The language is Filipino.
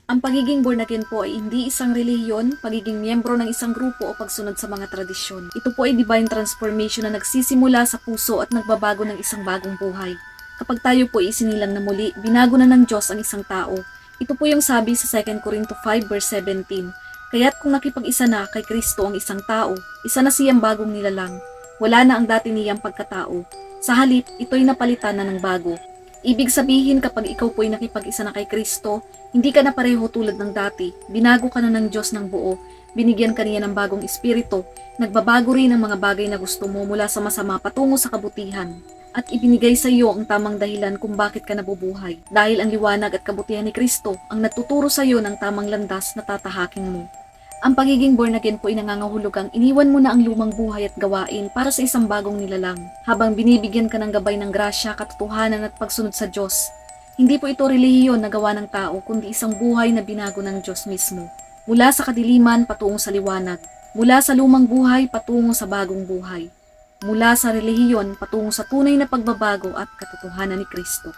Ang pagiging born again po ay hindi isang relihiyon, pagiging miyembro ng isang grupo o pagsunod sa mga tradisyon. Ito po ay divine transformation na nagsisimula sa puso at nagbabago ng isang bagong buhay. Kapag tayo po ay isinilang na muli, binago na ng Diyos ang isang tao. Ito po yung sabi sa 2 Corinto 5 verse 17. Kaya't kung nakipag-isa na kay Kristo ang isang tao, isa na siyang bagong nilalang. Wala na ang dati niyang pagkatao. Sa halip, ito'y napalitan na ng bago. Ibig sabihin kapag ikaw po'y nakipag-isa na kay Kristo, hindi ka na pareho tulad ng dati, binago ka na ng Diyos ng buo, binigyan ka niya ng bagong espiritu, nagbabago rin ang mga bagay na gusto mo mula sa masama patungo sa kabutihan. At ibinigay sa iyo ang tamang dahilan kung bakit ka nabubuhay, dahil ang liwanag at kabutihan ni Kristo ang nagtuturo sa iyo ng tamang landas na tatahakin mo. Ang pagiging born again po ay nangangahulugang iniwan mo na ang lumang buhay at gawain para sa isang bagong nilalang, habang binibigyan ka ng gabay ng grasya, katotohanan at pagsunod sa Diyos. Hindi po ito relihiyon na gawa ng tao, kundi isang buhay na binago ng Diyos mismo. Mula sa kadiliman patungo sa liwanag, mula sa lumang buhay patungo sa bagong buhay, mula sa relihiyon patungo sa tunay na pagbabago at katotohanan ni Kristo.